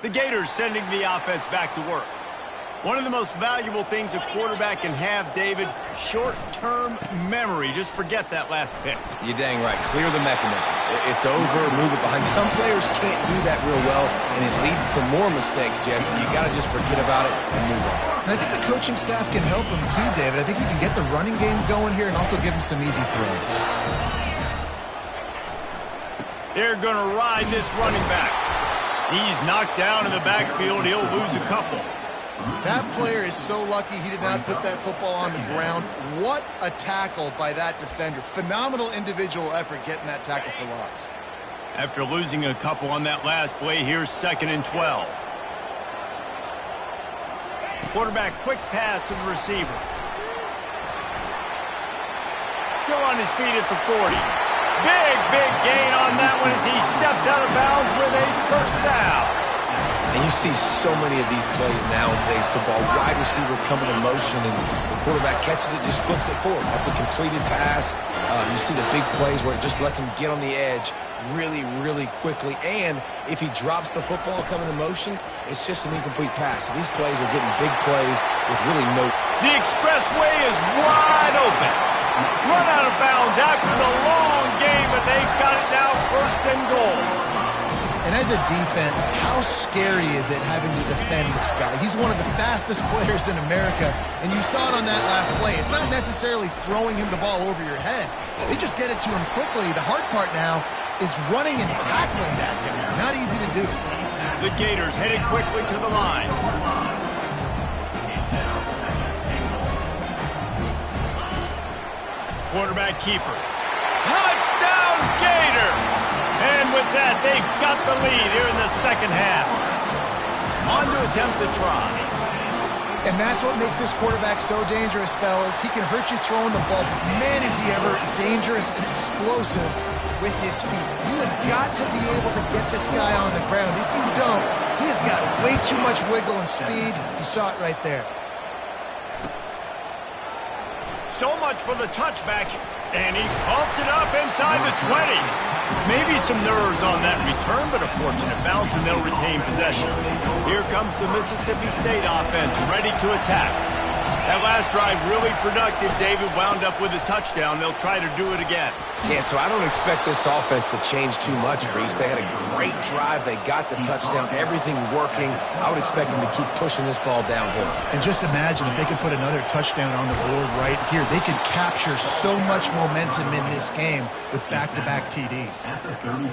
The Gators sending the offense back to work. One of the most valuable things a quarterback can have, David, short-term memory. Just forget that last pick. You're dang right. Clear the mechanism. It's over, move it behind you. Some players can't do that real well, and it leads to more mistakes, Jesse. You got to just forget about it and move on. And I think the coaching staff can help him too, David. I think you can get the running game going here and also give him some easy throws. They're going to ride this running back. He's knocked down in the backfield. He'll lose a couple. That player is so lucky he did not put that football on the ground. What a tackle by that defender. Phenomenal individual effort getting that tackle for loss. After losing a couple on that last play, here's 2nd and 12. Quarterback quick pass to the receiver. Still on his feet at the 40. Big gain on that one as he steps out of bounds with a first down. And you see so many of these plays now in today's football. Wide receiver coming in motion, and the quarterback catches it, just flips it forward. That's a completed pass. You see the big plays where it just lets him get on the edge really quickly. And if he drops the football coming in motion, it's just an incomplete pass. So these plays are getting big plays with really no... The expressway is wide open. Run out of bounds after the long game, but they've got it now 1st and goal. And as a defense, how scary is it having to defend this guy? He's one of the fastest players in America, and you saw it on that last play. It's not necessarily throwing him the ball over your head. They just get it to him quickly. The hard part now is running and tackling that guy. Not easy to do. The Gators headed quickly to the line. Quarterback keeper. Touchdown, Gator! And with that, they've got the lead here in the 2nd half. On to attempt to try. And that's what makes this quarterback so dangerous, fellas. He can hurt you throwing the ball, but man, is he ever dangerous and explosive with his feet. You have got to be able to get this guy on the ground. If you don't, he has got way too much wiggle and speed. You saw it right there. So much for the touchback, and he pumps it up inside the 20. Maybe some nerves on that return, but a fortunate bounce, and they'll retain possession. Here comes the Mississippi State offense, ready to attack. That last drive really productive. David wound up with a touchdown. They'll try to do it again. Yeah, so I don't expect this offense to change too much, Reese. They had a great drive. They got the touchdown, everything working. I would expect them to keep pushing this ball downhill. And just imagine if they could put another touchdown on the board right here. They could capture so much momentum in this game with back-to-back TDs.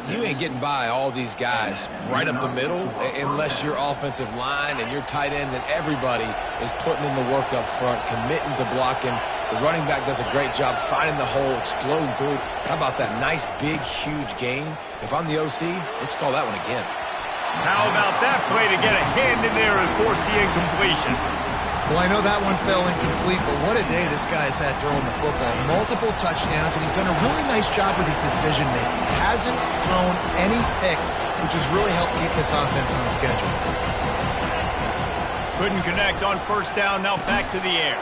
You ain't getting by all these guys right up the middle unless your offensive line and your tight ends and everybody is putting in the work up front, committing to blocking. The running back does a great job finding the hole, exploding through. How about that nice, big, huge gain? If I'm the OC, let's call that one again. How about that play to get a hand in there and force the incompletion? Well, I know that one fell incomplete, but what a day this guy's had throwing the football. Multiple touchdowns, and he's done a really nice job with his decision-making. Hasn't thrown any picks, which has really helped keep this offense on schedule. Couldn't connect on 1st down, now back to the air.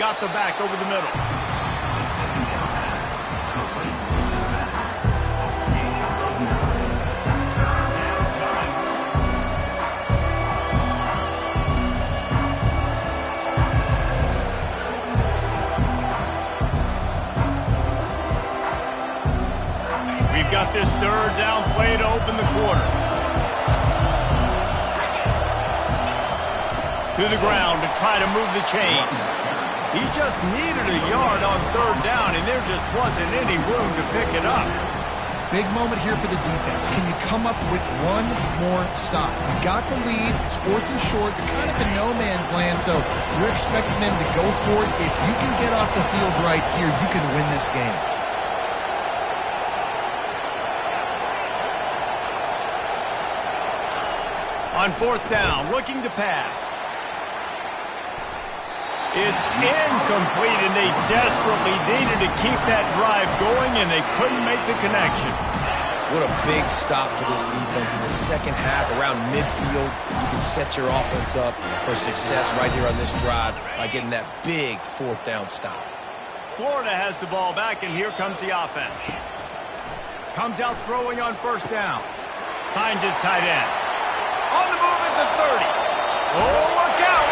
Got the back over the middle. We've got this 3rd down play to open the quarter. To the ground to try to move the chains. He just needed a yard on 3rd down, and there just wasn't any room to pick it up. Big moment here for the defense. Can you come up with one more stop? You got the lead. It's 4th and short. You're kind of in no man's land, so you're expecting them to go for it. If you can get off the field right here, you can win this game. On 4th down, looking to pass. It's incomplete, and they desperately needed to keep that drive going, and they couldn't make the connection. What a big stop for this defense in the 2nd half. Around midfield, you can set your offense up for success right here on this drive by getting that big 4th down stop. Florida has the ball back, and here comes the offense. Comes out throwing on 1st down. Finds his tight end. On the move at the 30. Oh, look out.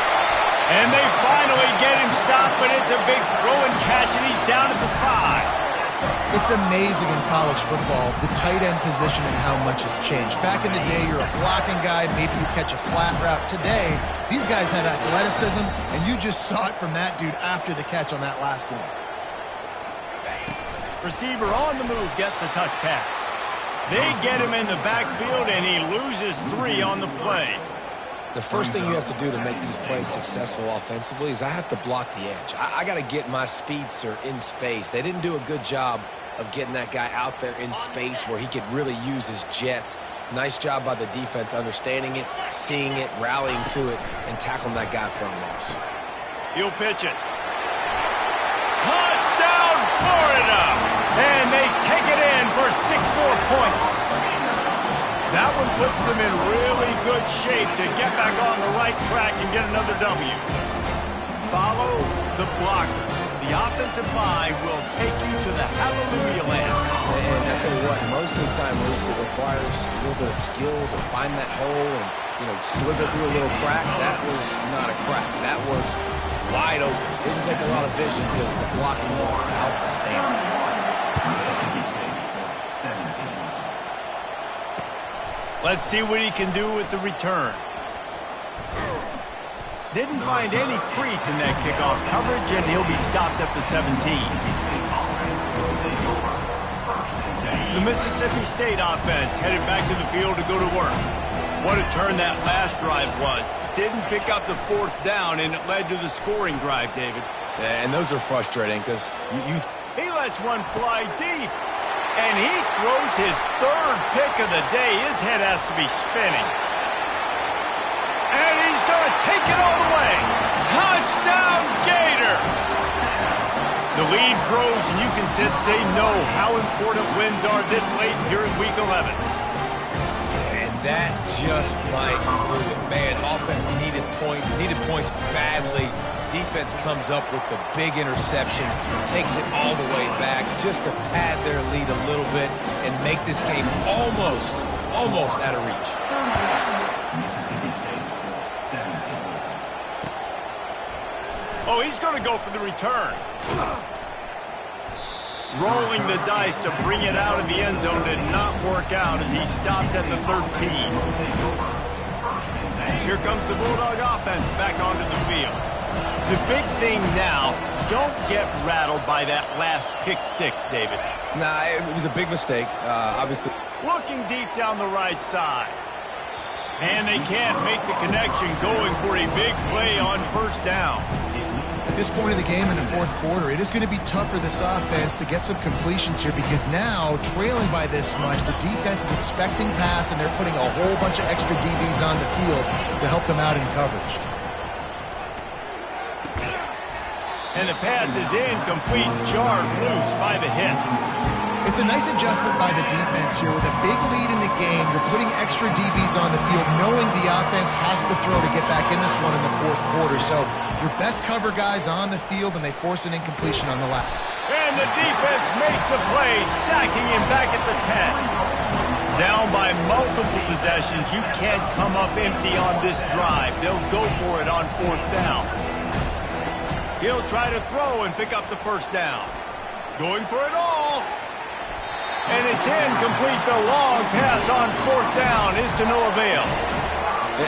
And they finally get him stopped, but it's a big throw and catch, and he's down at the 5. It's amazing in college football, the tight end position and how much has changed. Back in the day, you're a blocking guy, maybe you catch a flat route. Today, these guys have athleticism, and you just saw it from that dude after the catch on that last one. Receiver on the move gets the touch pass. They get him in the backfield, and he loses 3 on the play. The first thing you have to do to make these plays successful offensively is I have to block the edge. I got to get my speedster in space. They didn't do a good job of getting that guy out there in space where he could really use his jets. Nice job by the defense understanding it, seeing it, rallying to it, and tackling that guy for a loss. He'll pitch it. Touchdown, Florida! And they take it in for 6 more points. That one puts them in really good shape to get back on the right track and get another W. Follow the blocker. The offensive line will take you to the hallelujah land. And I tell you what, most of the time, Reese, it requires a little bit of skill to find that hole and, slither through a little crack. That was not a crack. That was wide open. Didn't take a lot of vision because the blocking was outstanding. Let's see what he can do with the return. Didn't find any crease in that kickoff coverage, and he'll be stopped at the 17. The Mississippi State offense headed back to the field to go to work. What a turn that last drive was. Didn't pick up the 4th down, and it led to the scoring drive, David. Yeah, and those are frustrating because He lets one fly deep. And he throws his 3rd pick of the day. His head has to be spinning. And he's going to take it all the way. Touchdown, Gator! The lead grows, and you can sense they know how important wins are this late here in Week 11. And that just might do it. Man, offense needed points badly. Defense comes up with the big interception, takes it all the way back just to pad their lead a little bit and make this game almost out of reach. Oh, he's going to go for the return. Rolling the dice to bring it out of the end zone did not work out as he stopped at the 13. Here comes the Bulldog offense back onto the field. The big thing now, don't get rattled by that last pick 6, David. Nah, it was a big mistake, obviously. Looking deep down the right side. And they can't make the connection, going for a big play on 1st down. At this point in the game in the 4th quarter, it is going to be tough for this offense to get some completions here because now, trailing by this much, the defense is expecting pass and they're putting a whole bunch of extra DBs on the field to help them out in coverage. And the pass is incomplete, jarred loose by the hit. It's a nice adjustment by the defense here. With a big lead in the game, you're putting extra DBs on the field, knowing the offense has to throw to get back in this one in the 4th quarter. So your best cover guys on the field, and they force an incompletion on the left. And the defense makes a play, sacking him back at the 10. Down by multiple possessions, you can't come up empty on this drive. They'll go for it on 4th down. He'll try to throw and pick up the 1st down. Going for it all. And it's incomplete. The long pass on 4th down is to no avail.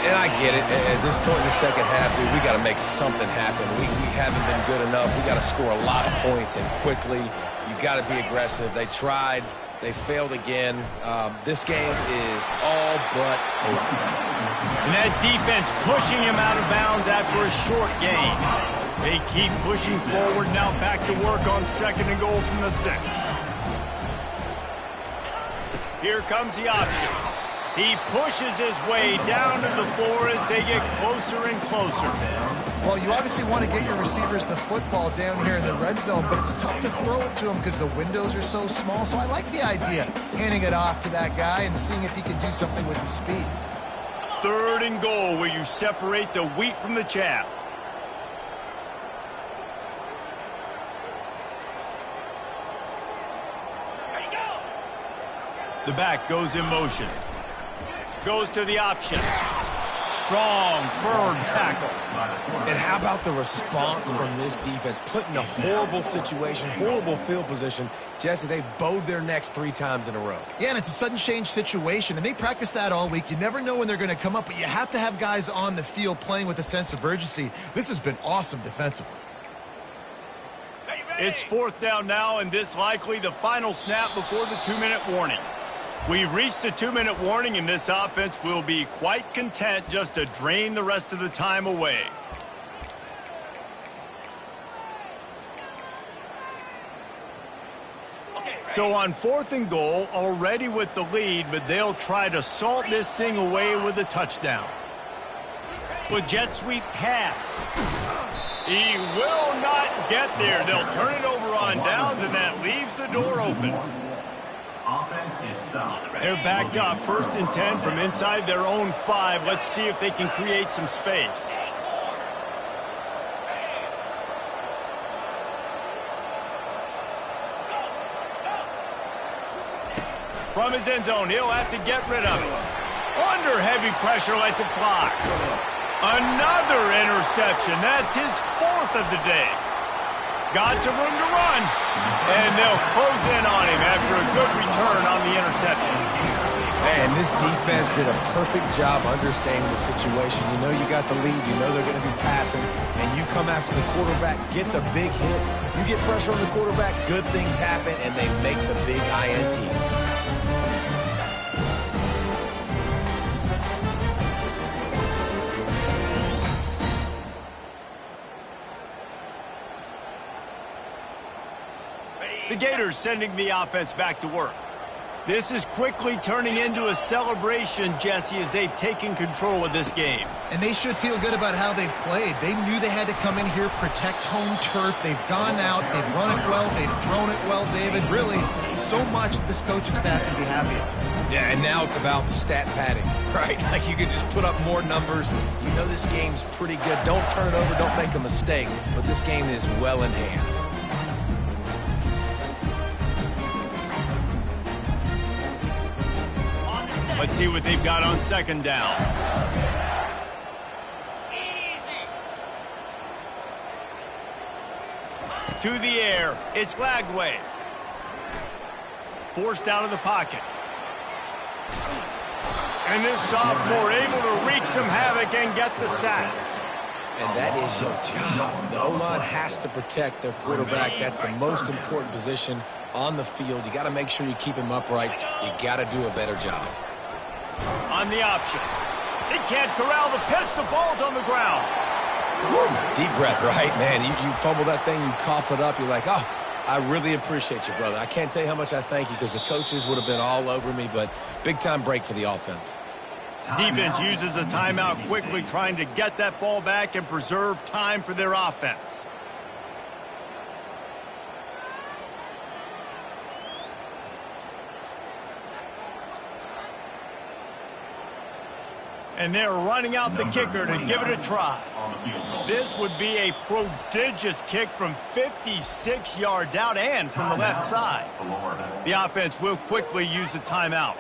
And I get it. At this point in the second half, dude, we got to make something happen. We haven't been good enough. We got to score a lot of points and quickly. You got to be aggressive. They tried. They failed again. This game is all but over. And that defense pushing him out of bounds after a short gain. They keep pushing forward, now back to work on 2nd and goal from the 6. Here comes the option. He pushes his way down to the floor as they get closer and closer. Well, you obviously want to get your receivers the football down here in the red zone, but it's tough to throw it to them because the windows are so small. So I like the idea, handing it off to that guy and seeing if he can do something with the speed. 3rd and goal, where you separate the wheat from the chaff. The back goes in motion. Goes to the option. strong, firm tackle. And how about the response from this defense? Put in a horrible situation, horrible field position. Jesse, they've bowed their necks 3 times in a row. Yeah, and it's a sudden change situation, and they practice that all week. You never know when they're going to come up, but you have to have guys on the field playing with a sense of urgency. This has been awesome defensively. It's 4th down now, and this likely the final snap before the 2-minute warning. We've reached the 2-minute warning, and this offense will be quite content just to drain the rest of the time away. So on 4th and goal, already with the lead, but they'll try to salt this thing away with a touchdown. With jet sweep pass. He will not get there. They'll turn it over on downs, and that leaves the door open. They're backed up, 1st and 10 from inside their own 5. Let's see if they can create some space. From his end zone, he'll have to get rid of it. Under heavy pressure, lets it fly. Another interception. That's his 4th of the day. Got some room to run. And they'll close in on him after a good return on the interception. Man, this defense did a perfect job understanding the situation. You know you got the lead. You know they're going to be passing. And you come after the quarterback, get the big hit. You get pressure on the quarterback, good things happen, and they make the big INT. The Gators sending the offense back to work. This is quickly turning into a celebration, Jesse, as they've taken control of this game. And they should feel good about how they've played. They knew they had to come in here, protect home turf. They've gone out, they've run it well, they've thrown it well, David. Really, so much this coaching staff can be happy about. Yeah, and now it's about stat padding, right? Like you could just put up more numbers. You know this game's pretty good. Don't turn it over, don't make a mistake. But this game is well in hand. Let's see what they've got on 2nd down. To the air. It's Lagway. Forced out of the pocket. And this sophomore able to wreak some havoc and get the sack. And that is your job. The O-line has to protect their quarterback. That's the most important position on the field. You got to make sure you keep him upright. You got to do a better job. On the option. They can't corral the pitch. The ball's on the ground. Woo. Deep breath, right, man? You fumble that thing, you cough it up. You're like, oh, I really appreciate you, brother. I can't tell you how much I thank you because the coaches would have been all over me, but big-time break for the offense. Defense uses a timeout quickly, trying to get that ball back and preserve time for their offense. And they're running out the kicker to give it a try. This would be a prodigious kick from 56 yards out and from the left side. The offense will quickly use a timeout.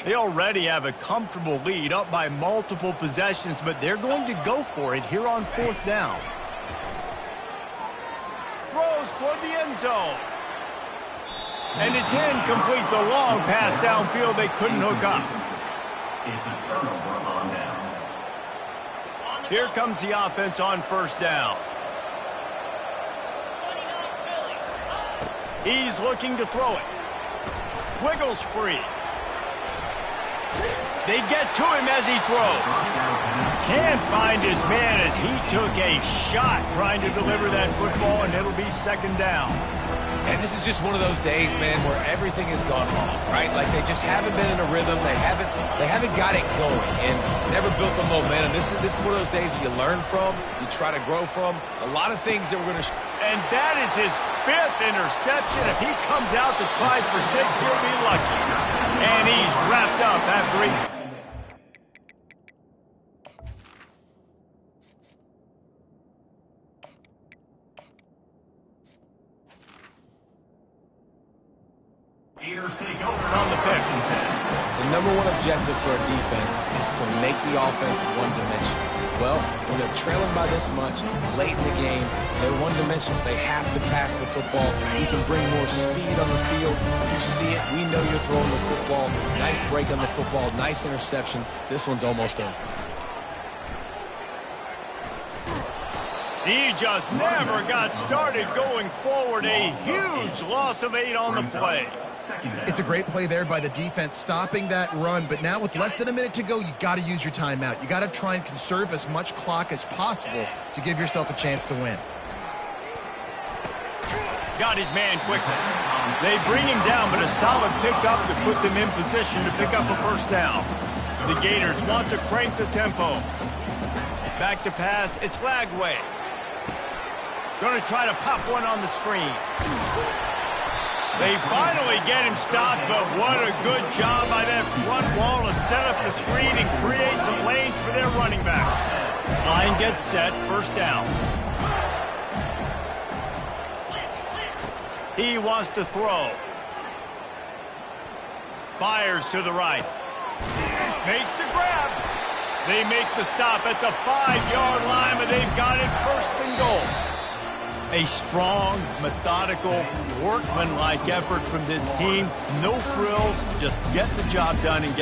They already have a comfortable lead, up by multiple possessions, but they're going to go for it here on 4th down. Throws toward the end zone. And it's incomplete. The long pass downfield they couldn't hook up. It's a turnover on downs. Here comes the offense on 1st down. He's looking to throw it. Wiggles free. They get to him as he throws. Can't find his man as he took a shot trying to deliver that football, and it'll be 2nd down. And this is just one of those days, man, where everything has gone wrong, right? Like they just haven't been in a rhythm. They haven't got it going and never built the momentum. This is one of those days that you learn from, you try to grow from. A lot of things that we're going to... And that is his 5th interception. If he comes out to try for 6, he'll be lucky. And he's wrapped up after he's... Gators take over on the pick. The number one objective for a defense is to make the offense one-dimensional. Well, when they're trailing by this much, late in the game, they're one-dimensional. They have to pass the football. You can bring more speed on the field. You see it. We know you're throwing the football. Nice break on the football. Nice interception. This one's almost over. He just never got started going forward. A huge loss of 8 on the play. It's a great play there by the defense, stopping that run. But now with less than a minute to go, you got to use your timeout. You got to try and conserve as much clock as possible to give yourself a chance to win. Got his man quickly. They bring him down, but a solid pickup to put them in position to pick up a first down. The Gators want to crank the tempo. Back to pass, it's Lagway. Going to try to pop one on the screen. They finally get him stopped, but what a good job by that front wall to set up the screen and create some lanes for their running back. Line gets set, first down. He wants to throw. Fires to the right. Makes the grab. They make the stop at the 5-yard line, but they've got it first and goal. A strong, methodical, workmanlike effort from this team. No frills, just get the job done and get